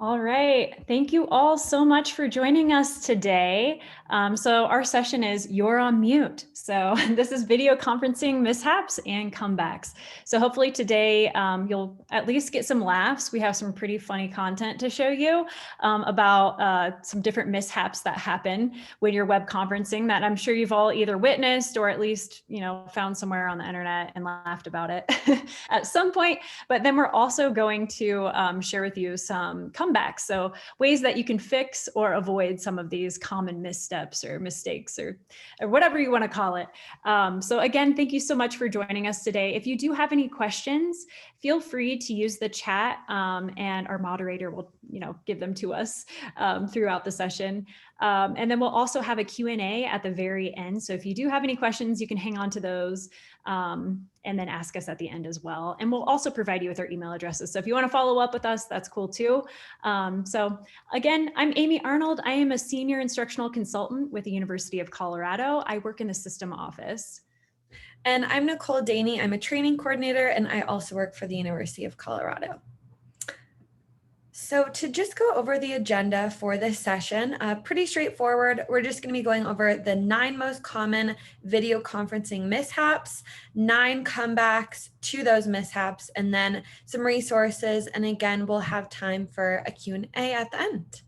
All right. Thank you all so much for joining us today. So our session is You're on Mute. So this is video conferencing mishaps and comebacks. So hopefully today you'll at least get some laughs. We have some pretty funny content to show you about some different mishaps that happen when you're web conferencing that I'm sure you've all either witnessed or at least, found somewhere on the internet and laughed about it at some point. But then we're also going to share with you some comebacks. So ways that you can fix or avoid some of these common missteps or mistakes or whatever you want to call it. So again, thank you so much for joining us today. If you do have any questions, feel free to use the chat and our moderator will, give them to us throughout the session. And then we'll also have a Q&A at the very end. So if you do have any questions, you can hang on to those and then ask us at the end as well. And we'll also provide you with our email addresses. So if you want to follow up with us, that's cool too. So again, I'm Amy Arnold. I am a senior instructional consultant with the University of Colorado. I work in the system office. And I'm Nicole Dayney. I'm a training coordinator and I also work for the University of Colorado. So to just go over the agenda for this session, pretty straightforward. We're just going to be going over the 9 most common video conferencing mishaps, 9 comebacks to those mishaps, and then some resources. And again, we'll have time for a Q&A at the end.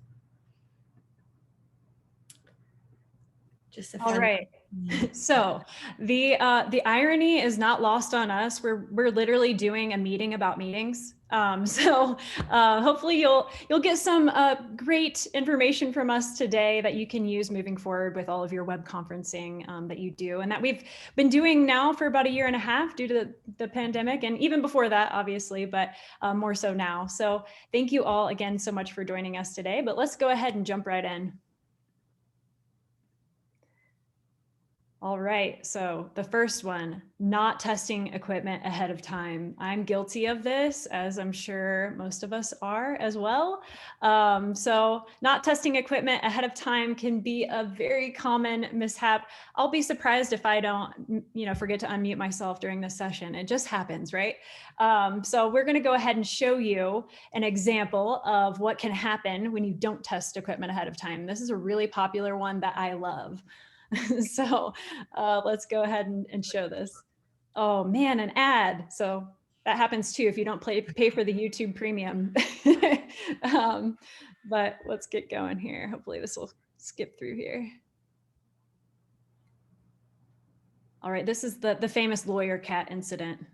Just a fun. All right. So the irony is not lost on us. We're literally doing a meeting about meetings. So hopefully you'll get some great information from us today that you can use moving forward with all of your web conferencing that you do and that we've been doing now for about 1.5 years due to the pandemic and even before that, obviously, but more so now. So thank you all again so much for joining us today, but let's go ahead and jump right in. All right, so the first one, not testing equipment ahead of time. I'm guilty of this, as I'm sure most of us are as well. So not testing equipment ahead of time can be a very common mishap. I'll be surprised if I don't, forget to unmute myself during this session. It just happens, right? So we're gonna go ahead and show you an example of what can happen when you don't test equipment ahead of time. This is a really popular one that I love. So let's go ahead and show this. Oh man, an ad. So that happens too if you don't pay for the YouTube premium. But let's get going here. Hopefully this will skip through here. All right, this is the famous lawyer cat incident.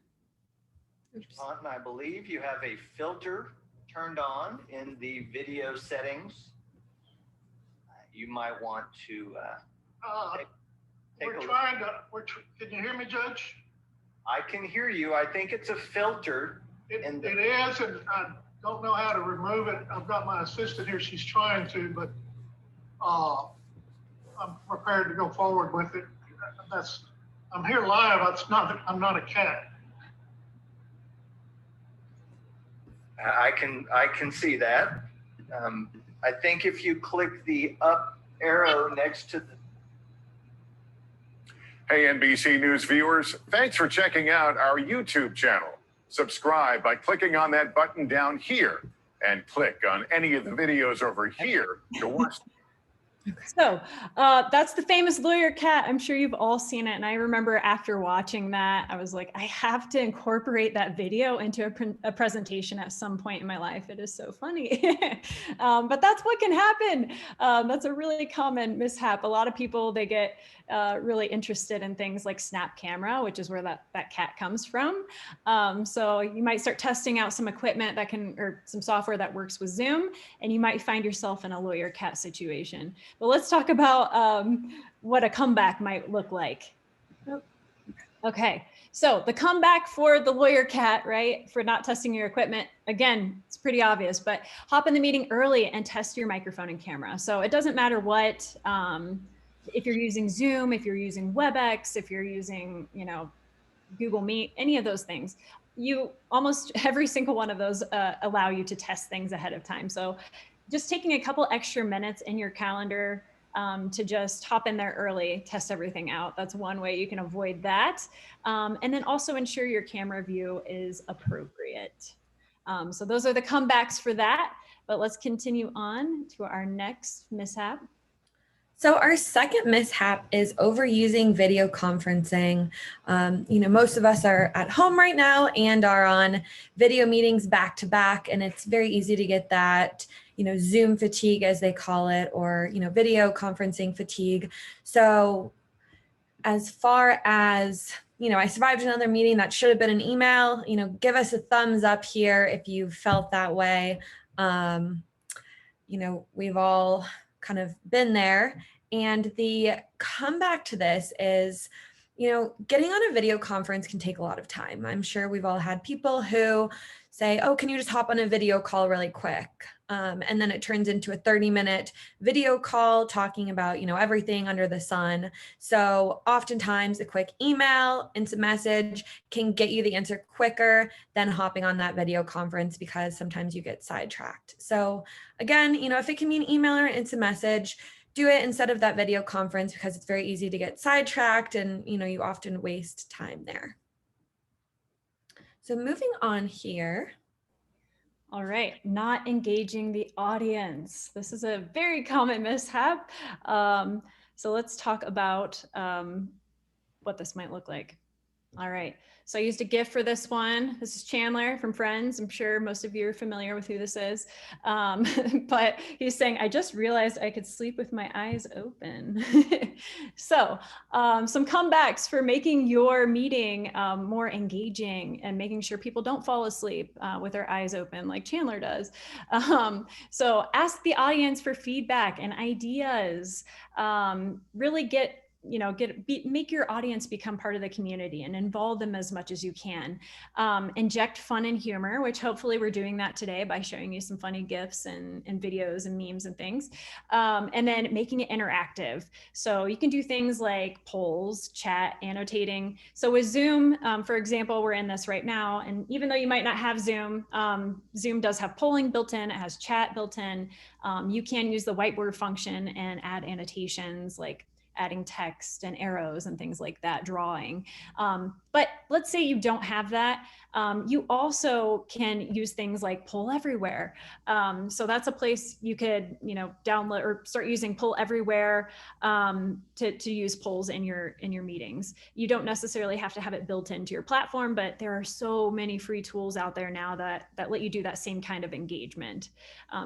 I believe you have a filter turned on in the video settings. You might want to can you hear me, Judge? I can hear you. I think it's a filter. It is, and I don't know how to remove it. I've got my assistant here. She's trying to, but I'm prepared to go forward with it. I'm here live. I'm not a cat. I can see that. I think if you click the up arrow next to the Hey, NBC News viewers, thanks for checking out our YouTube channel. Subscribe by clicking on that button down here and click on any of the videos over here to watch. So that's the famous lawyer cat. I'm sure you've all seen it. And I remember after watching that, I was like, I have to incorporate that video into a presentation at some point in my life. It is so funny. But that's what can happen. That's a really common mishap. A lot of people, they get really interested in things like Snap Camera, which is where that cat comes from. So you might start testing out some equipment or some software that works with Zoom, and you might find yourself in a lawyer cat situation. But let's talk about what a comeback might look like. Okay, so the comeback for the lawyer cat, right, for not testing your equipment, again, it's pretty obvious, but hop in the meeting early and test your microphone and camera. So it doesn't matter what, if you're using Zoom, if you're using WebEx, if you're using, Google Meet, any of those things, almost every single one of those allow you to test things ahead of time. So just taking a couple extra minutes in your calendar to just hop in there early, test everything out. That's one way you can avoid that. And then also ensure your camera view is appropriate. So those are the comebacks for that. but let's continue on to our next mishap. So our second mishap is overusing video conferencing. Most of us are at home right now and are on video meetings back to back, and it's very easy to get that, Zoom fatigue, as they call it, or, video conferencing fatigue. So as far as, I survived another meeting that should have been an email, give us a thumbs up here if you felt that way. We've all kind of been there. And the comeback to this is, getting on a video conference can take a lot of time. I'm sure we've all had people who say, oh, can you just hop on a video call really quick? And then it turns into a 30-minute video call talking about, everything under the sun. So oftentimes a quick email, instant message can get you the answer quicker than hopping on that video conference, because sometimes you get sidetracked. So again, if it can be an email or an instant message, do it instead of that video conference, because it's very easy to get sidetracked and, you often waste time there. So moving on here. All right, not engaging the audience. This is a very common mishap. So let's talk about what this might look like. All right, so I used a GIF for this one. This is Chandler from Friends. I'm sure most of you are familiar with who this is. But he's saying, I just realized I could sleep with my eyes open. So some comebacks for making your meeting more engaging and making sure people don't fall asleep with their eyes open like Chandler does. So ask the audience for feedback and ideas. Really make your audience become part of the community and involve them as much as you can. Inject fun and humor, which hopefully we're doing that today by showing you some funny GIFs and videos and memes and things. And then making it interactive. So you can do things like polls, chat, annotating. So with Zoom, for example, we're in this right now. And even though you might not have Zoom, Zoom does have polling built in, it has chat built in. You can use the whiteboard function and add annotations like adding text and arrows and things like that, drawing. But let's say you don't have that. You also can use things like Poll Everywhere. So that's a place you could, download or start using Poll Everywhere to use polls in your meetings. You don't necessarily have to have it built into your platform, but there are so many free tools out there now that let you do that same kind of engagement.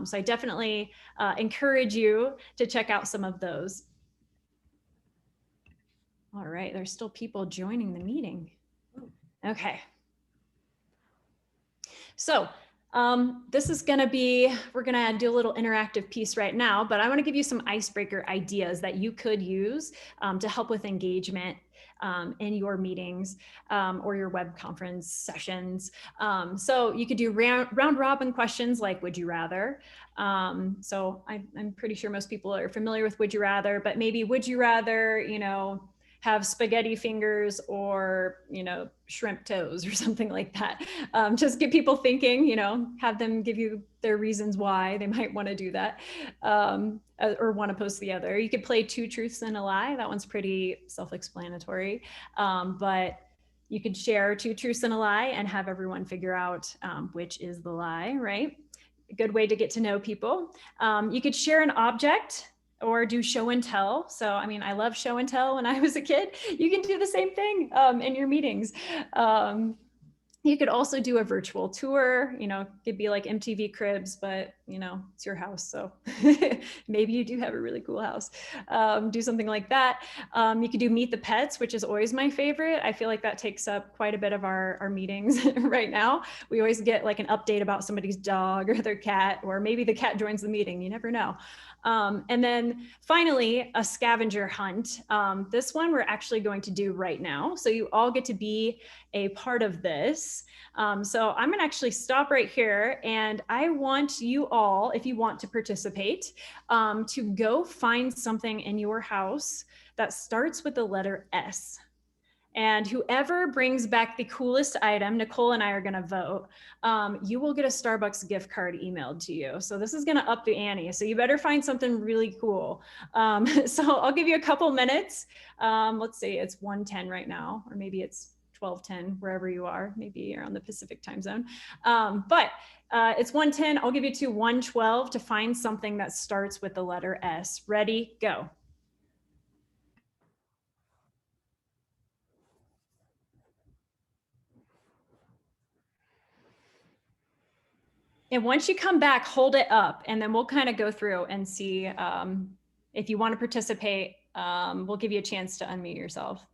So I definitely encourage you to check out some of those. All right, there's still people joining the meeting. Okay. So this is gonna be, we're gonna do a little interactive piece right now, but I wanna give you some icebreaker ideas that you could use to help with engagement in your meetings or your web conference sessions. So you could do round robin questions like, would you rather? So I'm pretty sure most people are familiar with would you rather, but maybe would you rather, have spaghetti fingers or, shrimp toes or something like that. Just get people thinking, have them give you their reasons why they might want to do that or want to post the other. You could play two truths and a lie. That one's pretty self-explanatory, but you could share two truths and a lie and have everyone figure out which is the lie, right? A good way to get to know people. You could share an object or do show and tell. So, I love show and tell when I was a kid. You can do the same thing in your meetings. You could also do a virtual tour, it'd be like MTV Cribs, but it's your house. So maybe you do have a really cool house. Do something like that. You could do meet the pets, which is always my favorite. I feel like that takes up quite a bit of our meetings right now. We always get like an update about somebody's dog or their cat, or maybe the cat joins the meeting. You never know. And then finally, a scavenger hunt. This one we're actually going to do right now. So you all get to be a part of this. So I'm gonna actually stop right here, and I want you all, if you want to participate, to go find something in your house that starts with the letter S. And whoever brings back the coolest item, Nicole and I are gonna vote, you will get a Starbucks gift card emailed to you. So this is gonna up the ante. So you better find something really cool. So I'll give you a couple minutes. Let's see, it's 1:10 right now, or maybe it's 12:10 wherever you are. Maybe you're on the Pacific time zone. But it's 1:10. I'll give you to 1:12 to find something that starts with the letter S. Ready, go. And once you come back, hold it up, and then we'll kind of go through and see if you want to participate. We'll give you a chance to unmute yourself.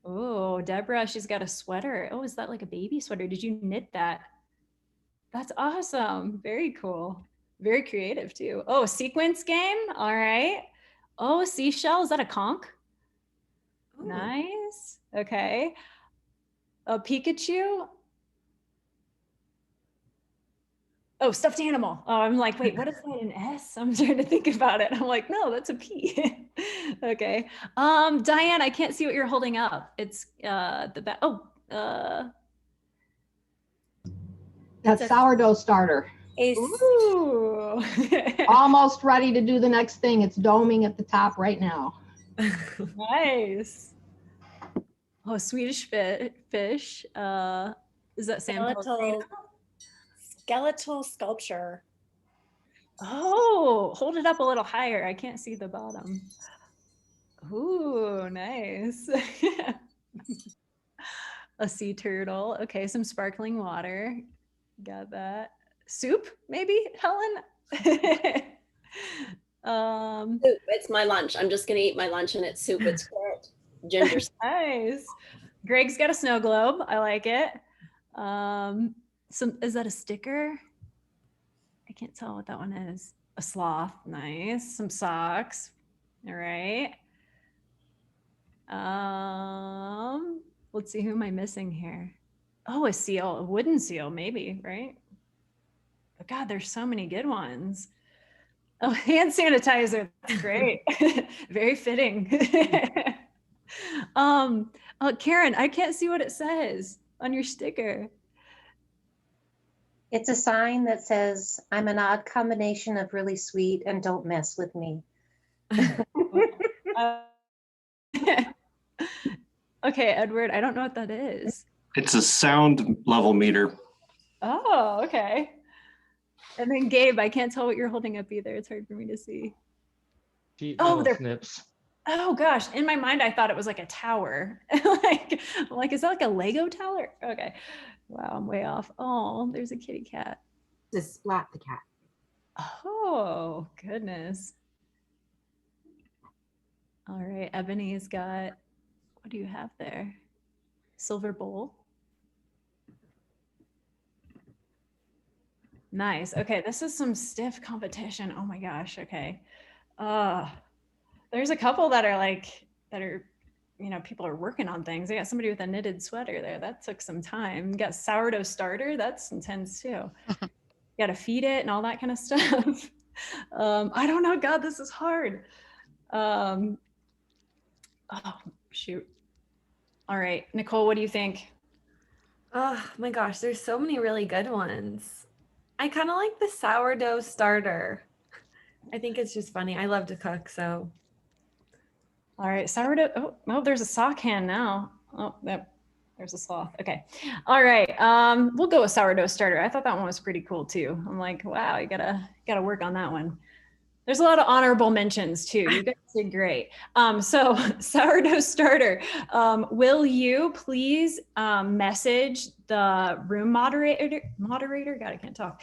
Oh, Deborah, she's got a sweater. Oh, is that like a baby sweater? Did you knit that? That's awesome. Very cool. Very creative too. Oh, sequence game. All right. Oh, seashell. Is that a conch? Ooh. Nice. Okay. A Pikachu. Oh, stuffed animal. Oh, I'm like, wait, what is that in S? I'm trying to think about it. I'm like, no, that's a P. Okay. Diane, I can't see what you're holding up. It's the back. Oh, That's sourdough starter. ooh. Almost ready to do the next thing. It's doming at the top right now. Nice. Oh, Swedish fish. Is that sand? Skeletal sculpture. Oh, hold it up a little higher. I can't see the bottom. Ooh, nice. A sea turtle. Okay, some sparkling water. Got that. Soup, maybe, Helen? Soup. It's my lunch. I'm just gonna eat my lunch and it's soup. It's carrot, ginger. Nice. Greg's got a snow globe. I like it. Is that a sticker? I can't tell what that one is. A sloth. Nice. Some socks. All right. Let's see, who am I missing here? Oh, a seal, a wooden seal, maybe, right? But God, there's so many good ones. Oh, hand sanitizer. That's great. Very fitting. Karen, I can't see what it says on your sticker. It's a sign that says, I'm an odd combination of really sweet and don't mess with me. Okay, Edward, I don't know what that is. It's a sound level meter. Oh, okay. And then Gabe, I can't tell what you're holding up either. It's hard for me to see. Oh, they're snips. Oh gosh, in my mind, I thought it was like a tower. like, is that like a Lego tower? Okay. Wow, I'm way off. Oh, there's a kitty cat. This is Splat the cat. Oh, goodness. All right, Ebony's got, what do you have there? Silver bowl. Nice. Okay, this is some stiff competition. Oh my gosh, okay. There's a couple that are, people are working on things. I got somebody with a knitted sweater there. That took some time. You got sourdough starter. That's intense too. You got to feed it and all that kind of stuff. I don't know. God, this is hard. Oh, shoot. All right, Nicole, what do you think? Oh my gosh, there's so many really good ones. I kind of like the sourdough starter. I think it's just funny. I love to cook, so. All right, sourdough. Oh, there's a sock hand now. Oh, there's a sloth. Okay. All right. We'll go with sourdough starter. I thought that one was pretty cool too. I'm like, wow, you gotta work on that one. There's a lot of honorable mentions too. You guys did great. So sourdough starter, will you please message the room moderator? God, I can't talk.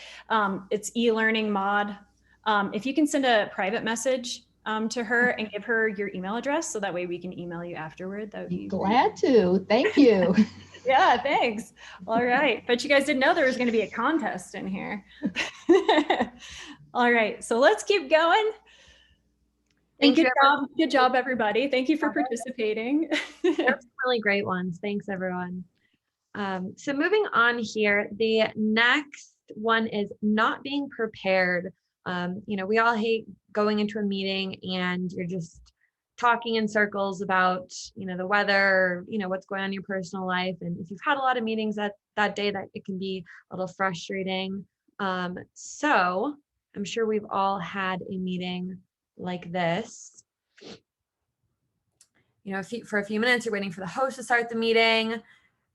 It's e-learning mod. If you can send a private message to her and give her your email address, so that way we can email you afterward. That would be glad to. Thank you. Yeah, thanks. All right. But you guys didn't know there was going to be a contest in here. All right. So let's keep going. Good job, everybody. Thank you for participating. Those are really great ones. Thanks, everyone. So moving on here, the next one is not being prepared. We all hate going into a meeting and you're just talking in circles about, the weather, what's going on in your personal life. And if you've had a lot of meetings that day, that it can be a little frustrating. So I'm sure we've all had a meeting like this. for a few minutes, you're waiting for the host to start the meeting.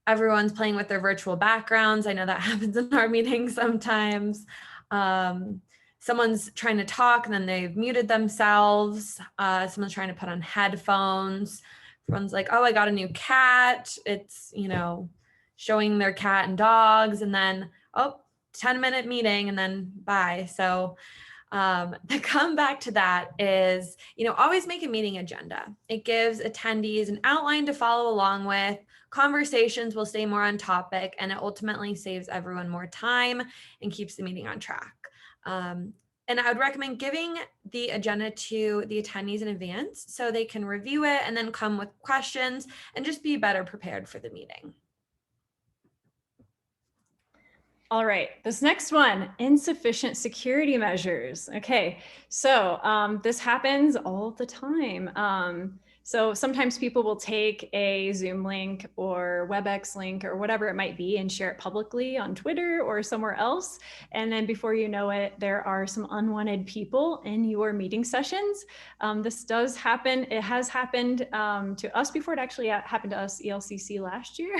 Everyone's playing with their virtual backgrounds. I know that happens in our meetings sometimes. Someone's trying to talk and then they've muted themselves. Someone's trying to put on headphones. Everyone's like, oh, I got a new cat. It's, showing their cat and dogs, and then, 10-minute meeting, and then bye. So the comeback to that is, always make a meeting agenda. It gives attendees an outline to follow along with. Conversations will stay more on topic, and it ultimately saves everyone more time and keeps the meeting on track. And I would recommend giving the agenda to the attendees in advance so they can review it and then come with questions and just be better prepared for the meeting. All right, this next one, insufficient security measures. Okay, so this happens all the time. So sometimes people will take a Zoom link or WebEx link or whatever it might be and share it publicly on Twitter or somewhere else. And then before you know it, there are some unwanted people in your meeting sessions. This does happen. It has happened to us before. It actually happened to us ELCC last year.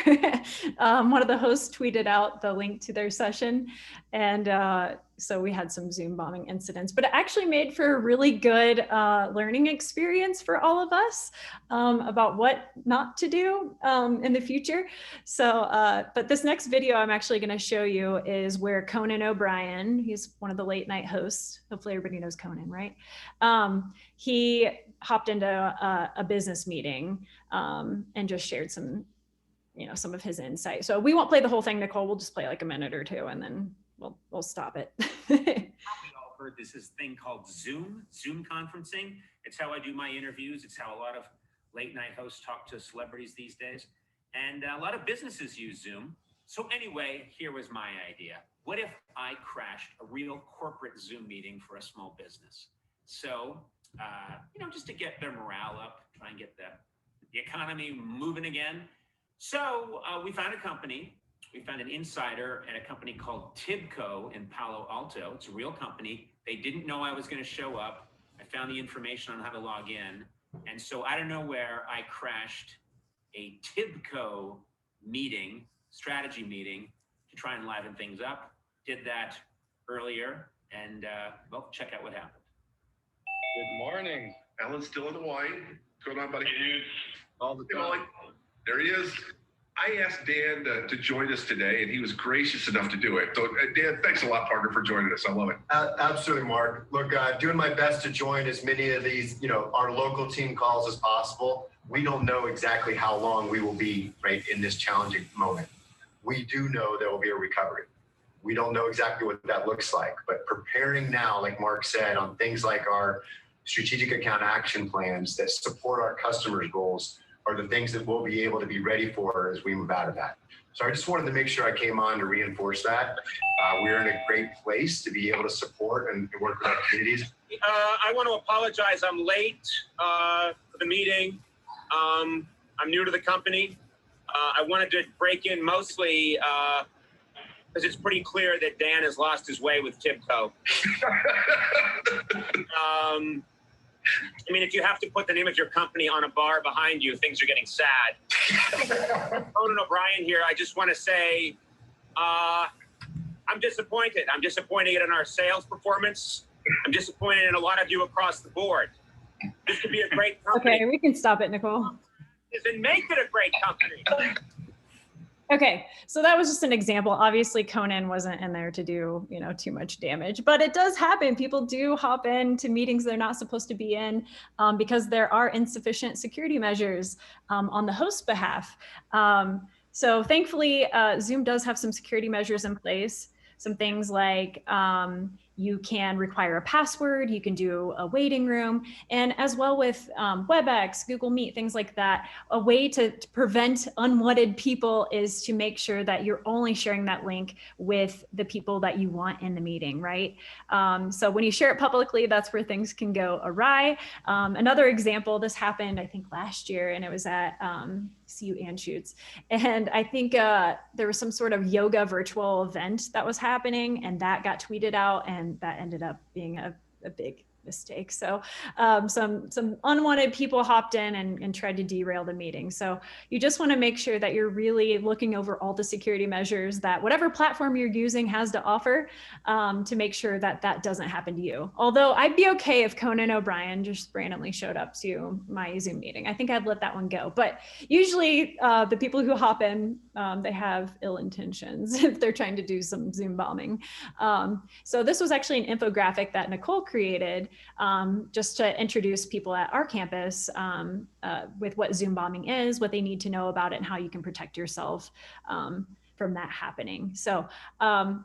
One of the hosts tweeted out the link to their session, and so we had some Zoom bombing incidents, but it actually made for a really good learning experience for all of us about what not to do in the future. So, but this next video I'm actually going to show you is where Conan O'Brien, he's one of the late night hosts. Hopefully everybody knows Conan, right? He hopped into a business meeting and just shared some of his insight. So we won't play the whole thing, Nicole. We'll just play like a minute or two and then we'll stop it. We all heard this thing called Zoom conferencing. It's how I do my interviews. It's how a lot of late night hosts talk to celebrities these days. And a lot of businesses use Zoom. So anyway, here was my idea. What if I crashed a real corporate Zoom meeting for a small business? So, just to get their morale up, try and get the economy moving again. So we found a company. We found an insider at a company called Tibco in Palo Alto. It's a real company. They didn't know I was going to show up. I found the information on how to log in. And so out of nowhere, I crashed a Tibco meeting, strategy meeting, to try and liven things up. Did that earlier, and check out what happened. Good morning. Alan's still in Hawaii. What's going on, buddy? Hey, dude. All the time. There he is. I asked Dan to join us today, and he was gracious enough to do it. So, Dan, thanks a lot, partner, for joining us. I love it. Absolutely, Mark. Look, doing my best to join as many of these, our local team calls as possible. We don't know exactly how long we will be right in this challenging moment. We do know there will be a recovery. We don't know exactly what that looks like, but preparing now, like Mark said, on things like our strategic account action plans that support our customers' goals are the things that we'll be able to be ready for as we move out of that. So I just wanted to make sure I came on to reinforce that. We're in a great place to be able to support and work with our communities. I want to apologize. I'm late for the meeting. I'm new to the company. I wanted to break in mostly because it's pretty clear that Dan has lost his way with Tibco. If you have to put the name of your company on a bar behind you, things are getting sad. Conan O'Brien here. I just want to say I'm disappointed. I'm disappointed in our sales performance. I'm disappointed in a lot of you across the board. This could be a great company. Okay, we can stop it, Nicole. And make it a great company. Okay, so that was just an example. Obviously, Conan wasn't in there to do, too much damage, but it does happen. People do hop into meetings they're not supposed to be in because there are insufficient security measures on the host's behalf. So thankfully, Zoom does have some security measures in place. Some things like you can require a password, you can do a waiting room, and as well with WebEx, Google Meet, things like that. A way to prevent unwanted people is to make sure that you're only sharing that link with the people that you want in the meeting, right? So when you share it publicly, that's where things can go awry. Another example, this happened, I think last year, and it was at CU Anschutz. And I think there was some sort of yoga virtual event that was happening, and that got tweeted out, and that ended up being a big mistake. So some unwanted people hopped in and tried to derail the meeting. So you just want to make sure that you're really looking over all the security measures that whatever platform you're using has to offer, to make sure that that doesn't happen to you. Although I'd be okay if Conan O'Brien just randomly showed up to my Zoom meeting. I think I'd let that one go. But usually the people who hop in, they have ill intentions if they're trying to do some Zoom bombing. So this was actually an infographic that Nicole created just to introduce people at our campus with what Zoom bombing is, what they need to know about it, and how you can protect yourself from that happening. So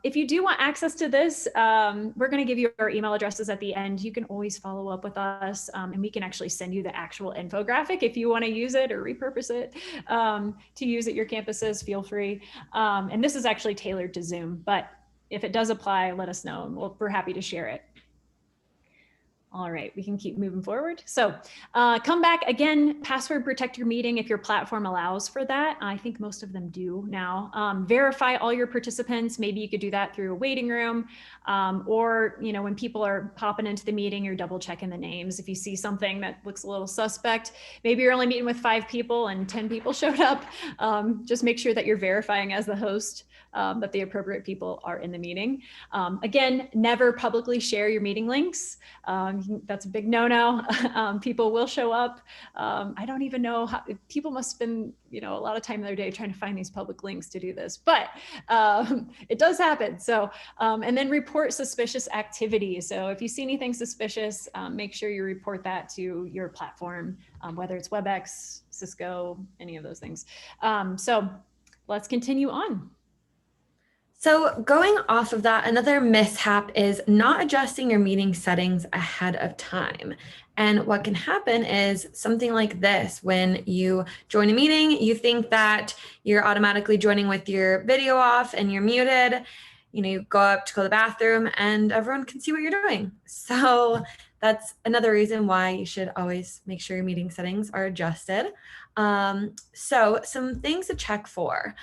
if you do want access to this, we're going to give you our email addresses at the end. You can always follow up with us, and we can actually send you the actual infographic if you want to use it or repurpose it to use at your campuses. Feel free. And this is actually tailored to Zoom, but if it does apply, let us know, and we're happy to share it. All right, we can keep moving forward. So come back again, password protect your meeting if your platform allows for that. I think most of them do now. Verify all your participants. Maybe you could do that through a waiting room, or when people are popping into the meeting, you're double checking the names. If you see something that looks a little suspect, maybe you're only meeting with 5 people and 10 people showed up. Just make sure that you're verifying as the host that the appropriate people are in the meeting. Again, never publicly share your meeting links. That's a big no-no. People will show up. I don't even know how, people must spend a lot of time in their day trying to find these public links to do this, but it does happen. So, and then report suspicious activity. So if you see anything suspicious, make sure you report that to your platform, whether it's WebEx, Cisco, any of those things. So let's continue on. So going off of that, another mishap is not adjusting your meeting settings ahead of time. And what can happen is something like this: when you join a meeting, you think that you're automatically joining with your video off and you're muted. You go up to go to the bathroom and everyone can see what you're doing. So that's another reason why you should always make sure your meeting settings are adjusted. So some things to check for.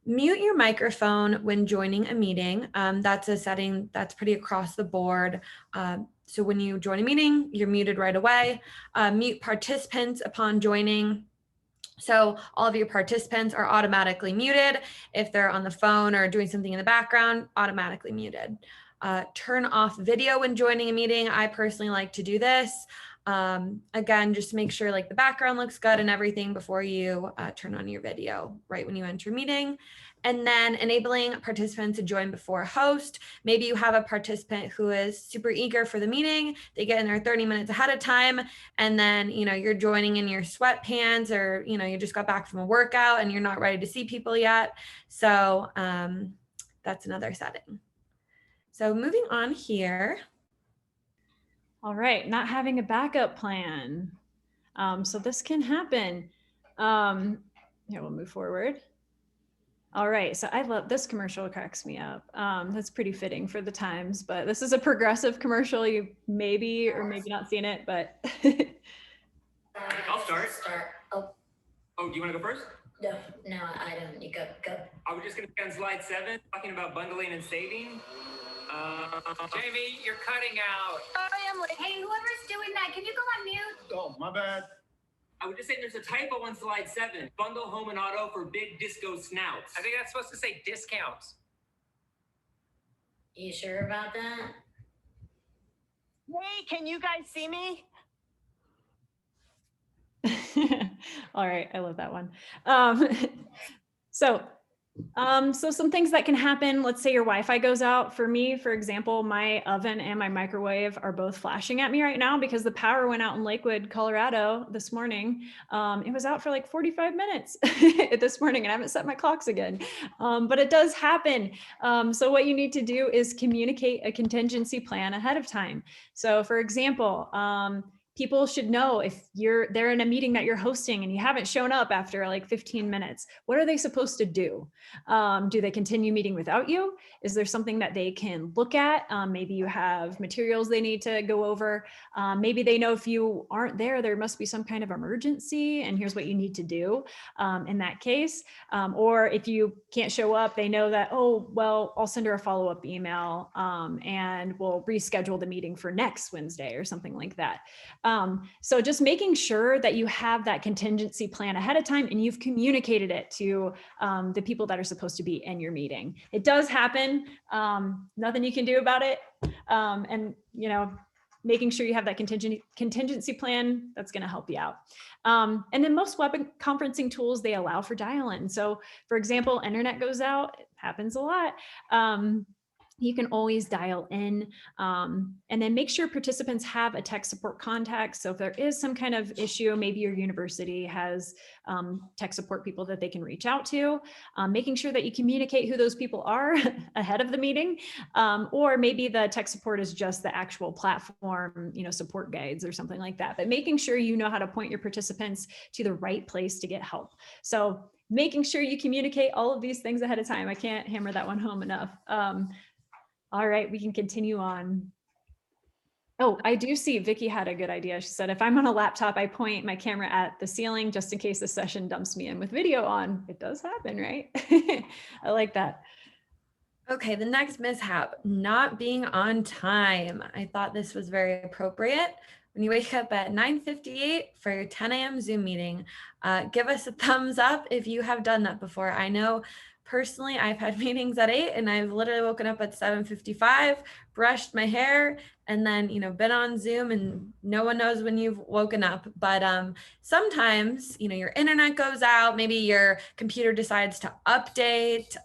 Mute your microphone when joining a meeting. That's a setting that's pretty across the board. So when you join a meeting, you're muted right away. Mute participants upon joining. So all of your participants are automatically muted. If they're on the phone or doing something in the background, automatically muted. Turn off video when joining a meeting. I personally like to do this. Again, just make sure the background looks good and everything before you turn on your video right when you enter a meeting. And then enabling participants to join before a host. Maybe you have a participant who is super eager for the meeting. They get in there 30 minutes ahead of time. And then, you're joining in your sweatpants, or, you just got back from a workout and you're not ready to see people yet. So that's another setting. So moving on here. All right, not having a backup plan. So this can happen. Here, we'll move forward. All right, so I love this commercial, cracks me up. That's pretty fitting for the times, but this is a progressive commercial. You maybe or maybe not seen it, but. I'll start. Oh, do you want to go first? No, I don't. You go. I was just going to be on slide 7, talking about bundling and saving. Jamie, you're cutting out. I am late. Hey, whoever's doing that, can you go on mute? Oh, my bad. I was just saying there's a typo on slide 7. Bundle home and auto for big disco snouts. I think that's supposed to say discounts. You sure about that? Hey, can you guys see me? All right, I love that one. So some things that can happen, let's say your Wi-Fi goes out. For me, for example, my oven and my microwave are both flashing at me right now because the power went out in Lakewood, Colorado this morning. It was out for like 45 minutes this morning, and I haven't set my clocks again, but it does happen. So what you need to do is communicate a contingency plan ahead of time. So for example, people should know if they're in a meeting that you're hosting and you haven't shown up after like 15 minutes, what are they supposed to do? Do they continue meeting without you? Is there something that they can look at? Maybe you have materials they need to go over. Maybe they know if you aren't there, there must be some kind of emergency and here's what you need to do in that case. Or if you can't show up, they know that, oh, well, I'll send her a follow-up email and we'll reschedule the meeting for next Wednesday or something like that. So just making sure that you have that contingency plan ahead of time and you've communicated it to the people that are supposed to be in your meeting. It does happen, nothing you can do about it. And, you know, making sure you have that contingency plan, that's going to help you out. And then most web conferencing tools, they allow for dial-in. So for example, internet goes out, it happens a lot. You can always dial in, and then make sure participants have a tech support contact. So if there is some kind of issue, maybe your university has tech support people that they can reach out to, making sure that you communicate who those people are ahead of the meeting, or maybe the tech support is just the actual platform, you know, support guides or something like that, but making sure you know how to point your participants to the right place to get help. So making sure you communicate all of these things ahead of time. I can't hammer that one home enough. All right, we can continue on. Oh, I do see Vicky had a good idea. She said, if I'm on a laptop, I point my camera at the ceiling just in case the session dumps me in with video on. It does happen, right? I like that. Okay, the next mishap, not being on time. I thought this was very appropriate. When you wake up at 9:58 for your 10 a.m. Zoom meeting, give us a thumbs up if you have done that before. I know personally, I've had meetings at 8 and I've literally woken up at 7:55, brushed my hair, and then, you know, been on Zoom and no one knows when you've woken up. But sometimes, you know, your internet goes out, maybe your computer decides to update.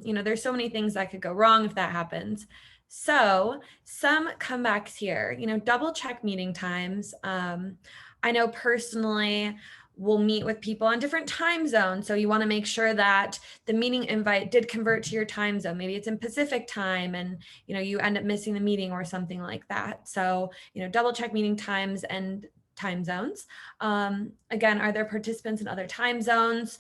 You know, there's so many things that could go wrong if that happens. So some comebacks here, you know, double check meeting times. I know personally, we'll meet with people on different time zones. So you want to make sure that the meeting invite did convert to your time zone. Maybe it's in Pacific time and, you know, you end up missing the meeting or something like that. So, you know, double check meeting times and time zones. Again, are there participants in other time zones?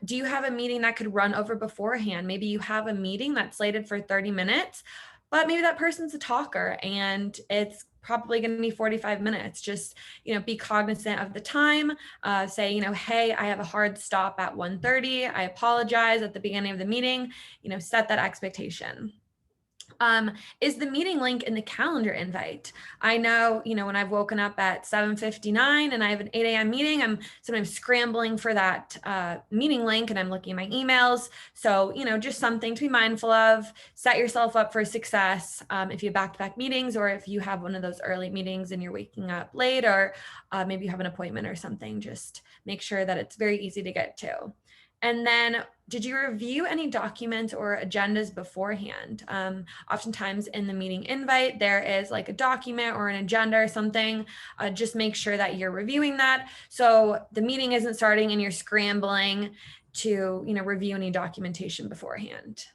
Do you have a meeting that could run over beforehand? Maybe you have a meeting that's slated for 30 minutes, but maybe that person's a talker and it's probably going to be 45 minutes. Just, you know, be cognizant of the time. Say, you know, hey, I have a hard stop at 1:30. I apologize at the beginning of the meeting. You know, set that expectation. Is the meeting link in the calendar invite? I know, you know, when I've woken up at 7:59 and I have an 8 a.m. meeting, I'm sometimes scrambling for that meeting link and I'm looking at my emails. So, you know, just something to be mindful of. Set yourself up for success if you have back-to-back meetings or if you have one of those early meetings and you're waking up late or maybe you have an appointment or something, just make sure that it's very easy to get to. And then, did you review any documents or agendas beforehand? Oftentimes in the meeting invite, there is like a document or an agenda or something. Just make sure that you're reviewing that. So the meeting isn't starting and you're scrambling to, you know, review any documentation beforehand.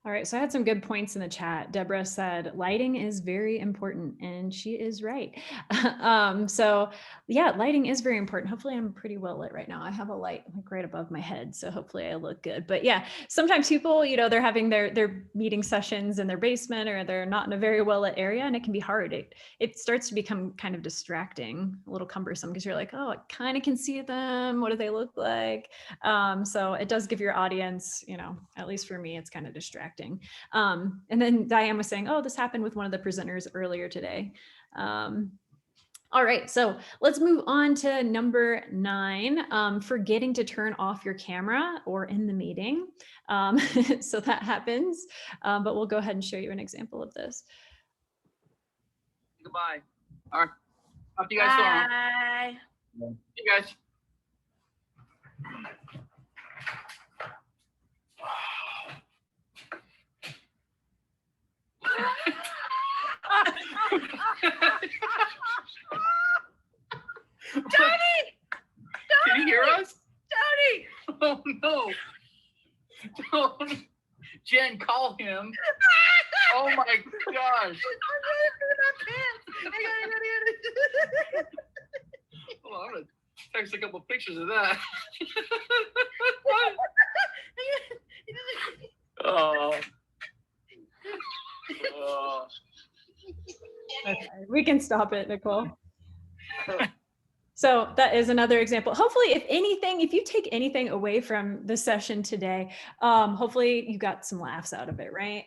All right, so I had some good points in the chat. Deborah said, lighting is very important, and she is right. So yeah, lighting is very important. Hopefully I'm pretty well lit right now. I have a light like right above my head, so hopefully I look good. But yeah, sometimes people, you know, they're having their meeting sessions in their basement or they're not in a very well lit area, and it can be hard. It starts to become kind of distracting, a little cumbersome, because you're like, oh, I kind of can see them. What do they look like? So it does give your audience, you know, at least for me, it's kind of distracting. And then Diane was saying, oh, this happened with one of the presenters earlier today. All right, so let's move on to number 9, forgetting to turn off your camera or in the meeting. So that happens, but we'll go ahead and show you an example of this. Goodbye. All right. Talk to you guys soon. Bye. See you guys. Tony! Can you hear us? Tony! Oh no! Don't, Jen, call him. Oh my gosh! Hold on, I'm gonna text a couple pictures of that. Oh. Okay, we can stop it, Nicole. So that is another example. Hopefully, if anything, if you take anything away from the session today, hopefully you got some laughs out of it, right?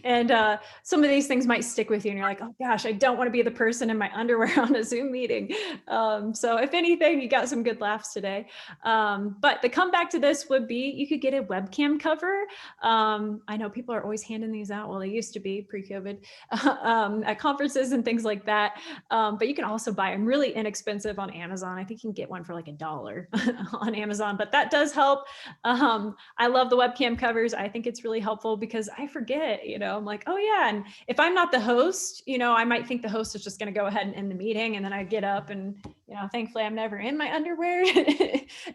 And some of these things might stick with you and you're like, oh gosh, I don't want to be the person in my underwear on a Zoom meeting. So if anything, you got some good laughs today. But the comeback to this would be, you could get a webcam cover. I know people are always handing these out. Well, they used to be pre-COVID at conferences and things like that. But you can also buy them really inexpensive on Amazon. I think you can get one for like $1 on Amazon, but that does help. I love the webcam covers. I think it's really helpful because I forget, I'm like, oh yeah. And if I'm not the host, I might think the host is just going to go ahead and end the meeting. And then I get up and, thankfully I'm never in my underwear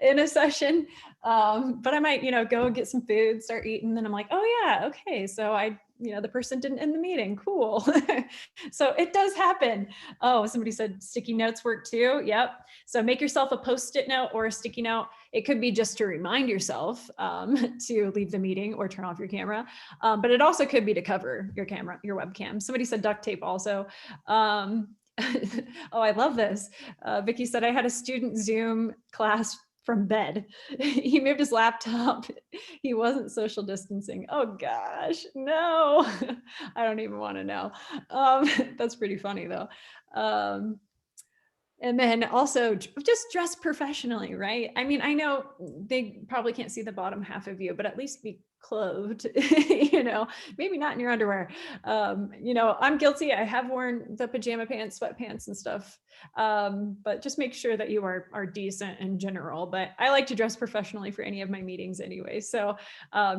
in a session. But I might, go get some food, start eating. Then I'm like, oh yeah, okay. So the person didn't end the meeting. Cool. So it does happen. Oh, somebody said sticky notes work too. Yep. So make yourself a Post-it note or a sticky note. It could be just to remind yourself to leave the meeting or turn off your camera. But it also could be to cover your camera, your webcam. Somebody said duct tape also. Oh, I love this. Vicky said, I had a student Zoom class from bed. He moved his laptop. He wasn't social distancing. Oh gosh, no. I don't even want to know. That's pretty funny though. And then also just dress professionally, right? I mean, I know they probably can't see the bottom half of you, but at least be clothed, maybe not in your underwear. I'm guilty. I have worn the pajama pants, sweatpants and stuff. But just make sure that you are decent in general. But I like to dress professionally for any of my meetings anyway. So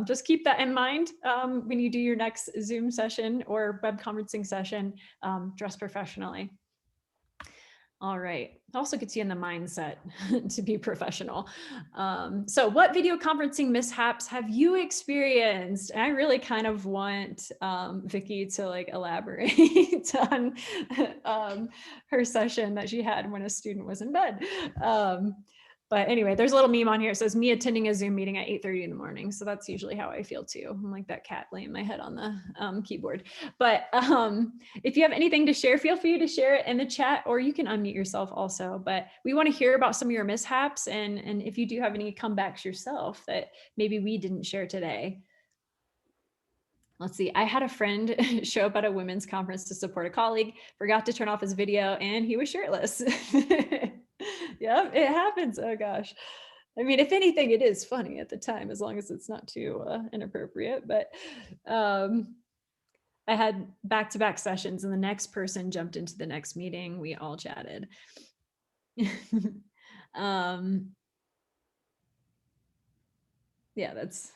just keep that in mind when you do your next Zoom session or web conferencing session, dress professionally. All right. Also gets you in the mindset to be professional. So what video conferencing mishaps have you experienced? And I really kind of want Vicky to elaborate on her session that she had when a student was in bed. But anyway, there's a little meme on here. It says me attending a Zoom meeting at 8:30 in the morning. So that's usually how I feel too. I'm like that cat laying my head on the keyboard. But if you have anything to share, feel free to share it in the chat, or you can unmute yourself also. But we want to hear about some of your mishaps. And if you do have any comebacks yourself that maybe we didn't share today. Let's see, I had a friend show up at a women's conference to support a colleague, forgot to turn off his video, and he was shirtless. Yeah, it happens. Oh gosh. I mean, if anything, it is funny at the time, as long as it's not too inappropriate. But I had back-to-back sessions and the next person jumped into the next meeting. We all chatted. Yeah, that's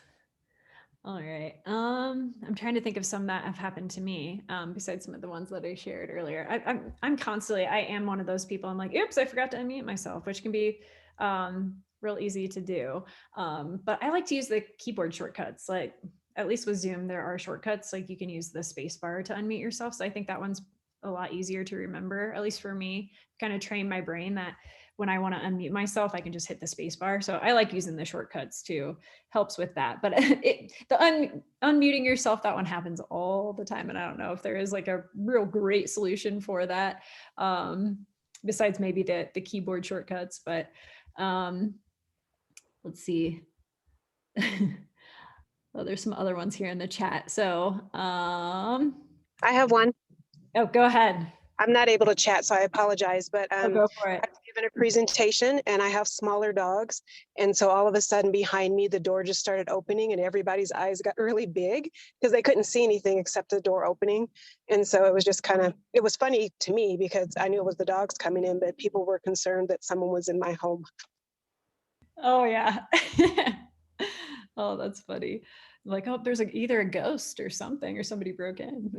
all right. I'm trying to think of some that have happened to me besides some of the ones that I shared earlier. I'm constantly, I am one of those people. I'm like, oops, I forgot to unmute myself, which can be real easy to do. But I like to use the keyboard shortcuts. Like at least with Zoom, there are shortcuts. Like you can use the space bar to unmute yourself. So I think that one's a lot easier to remember, at least for me, kind of train my brain that when I want to unmute myself, I can just hit the space bar. So I like using the shortcuts too, helps with that. But unmuting yourself, that one happens all the time. And I don't know if there is like a real great solution for that, besides maybe the keyboard shortcuts. But let's see. Well, there's some other ones here in the chat. So I have one. Oh, go ahead. I'm not able to chat, so I apologize, but go for it. I've given a presentation and I have smaller dogs. And so all of a sudden behind me, the door just started opening and everybody's eyes got really big because they couldn't see anything except the door opening. And so it was just it was funny to me because I knew it was the dogs coming in, but people were concerned that someone was in my home. Oh yeah. Oh, that's funny. Like, oh, there's either a ghost or something, or somebody broke in.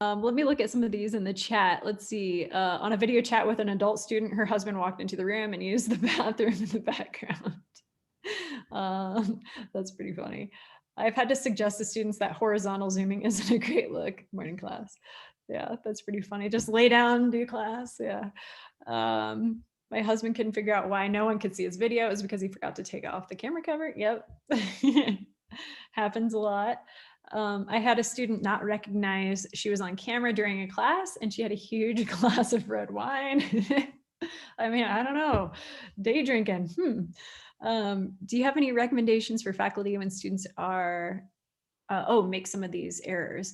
Let me look at some of these in the chat. Let's see. On a video chat with an adult student, her husband walked into the room and used the bathroom in the background. That's pretty funny. I've had to suggest to students that horizontal zooming isn't a great look morning class. Yeah, that's pretty funny. Just lay down, do class. Yeah. My husband couldn't figure out why no one could see his video. It was because he forgot to take off the camera cover. Yep. Happens a lot. I had a student not recognize she was on camera during a class and she had a huge glass of red wine. I mean, I don't know, day drinking. Do you have any recommendations for faculty when students are, make some of these errors?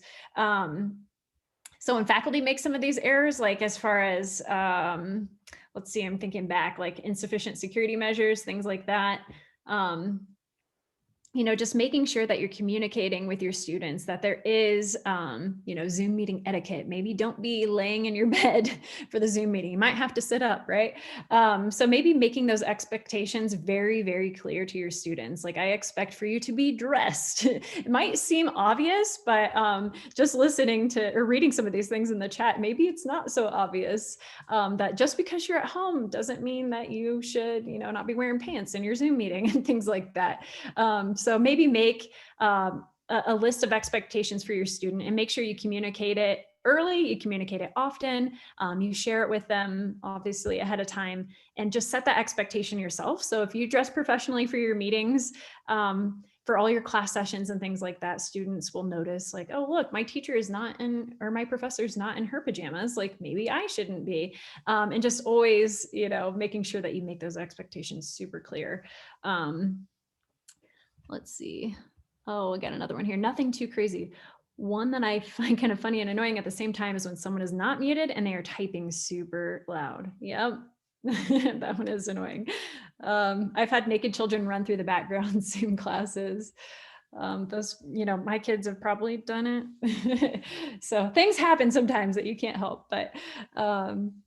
So when faculty make some of these errors, like as far as, let's see, I'm thinking back, like insufficient security measures, things like that. You know, just making sure that you're communicating with your students that there is, you know, Zoom meeting etiquette. Maybe don't be laying in your bed for the Zoom meeting. You might have to sit up, right? So maybe making those expectations very, very clear to your students. Like, I expect for you to be dressed. It might seem obvious, but just listening to or reading some of these things in the chat, maybe it's not so obvious that just because you're at home doesn't mean that you should, you know, not be wearing pants in your Zoom meeting and things like that. So maybe make a list of expectations for your student and make sure you communicate it early, you communicate it often, you share it with them obviously ahead of time, and just set that expectation yourself. So if you dress professionally for your meetings, for all your class sessions and things like that, students will notice like, oh, look, my teacher is not in, or my professor's not in her pajamas, like maybe I shouldn't be. And just always, you know, making sure that you make those expectations super clear. Let's see. Oh, I got another one here. Nothing too crazy. One that I find kind of funny and annoying at the same time is when someone is not muted and they are typing super loud. Yep. That one is annoying. I've had naked children run through the background Zoom classes. Those, you know, my kids have probably done it. So things happen sometimes that you can't help, but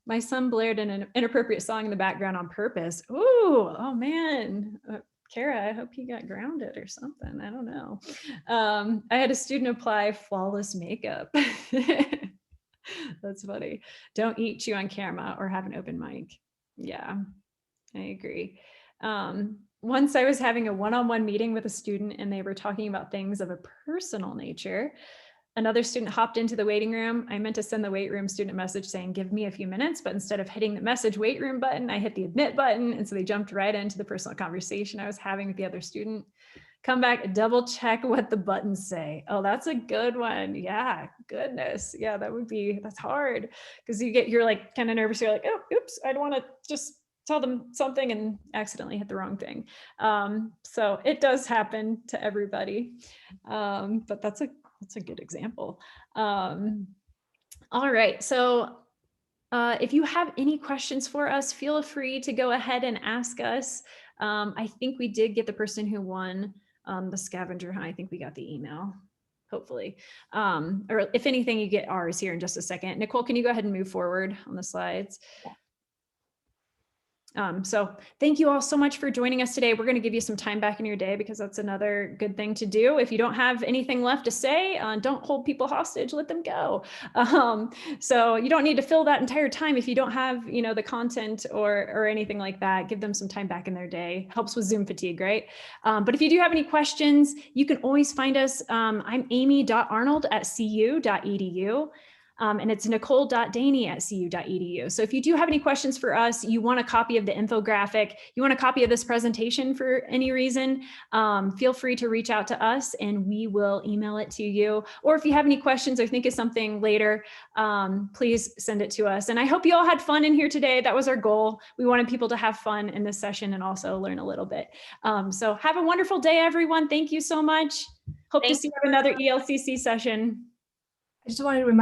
my son blared an inappropriate song in the background on purpose. Ooh, oh man. Kara, I hope he got grounded or something. I don't know. I had a student apply flawless makeup. That's funny. Don't eat, chew on camera, or have an open mic. Yeah, I agree. Once I was having a one-on-one meeting with a student and they were talking about things of a personal nature. Another student hopped into the waiting room. I meant to send the wait room student a message saying, give me a few minutes, but instead of hitting the message wait room button, I hit the admit button. And so they jumped right into the personal conversation I was having with the other student. Come back, double check what the buttons say. Oh, that's a good one. Yeah, goodness. Yeah, that's hard because you're like kind of nervous. You're like, oh, oops, I don't want to just tell them something and accidentally hit the wrong thing. So it does happen to everybody, but that's a good example. All right, so if you have any questions for us, feel free to go ahead and ask us. I think we did get the person who won the scavenger hunt. I think we got the email, hopefully. Or if anything, you get ours here in just a second. Nicole, can you go ahead and move forward on the slides? So thank you all so much for joining us today. We're going to give you some time back in your day because that's another good thing to do. If you don't have anything left to say, don't hold people hostage, let them go. So you don't need to fill that entire time if you don't have, you know, the content or anything like that. Give them some time back in their day. Helps with Zoom fatigue, right? But if you do have any questions, you can always find us. I'm amy.arnold@cu.edu. And it's nicole.dayney@cu.edu. So if you do have any questions for us, you want a copy of the infographic, you want a copy of this presentation for any reason, feel free to reach out to us and we will email it to you. Or if you have any questions or think of something later, please send it to us. And I hope you all had fun in here today. That was our goal. We wanted people to have fun in this session and also learn a little bit. So have a wonderful day, everyone. Thank you so much. Hope to see you at another ELCC session. I just wanted to remind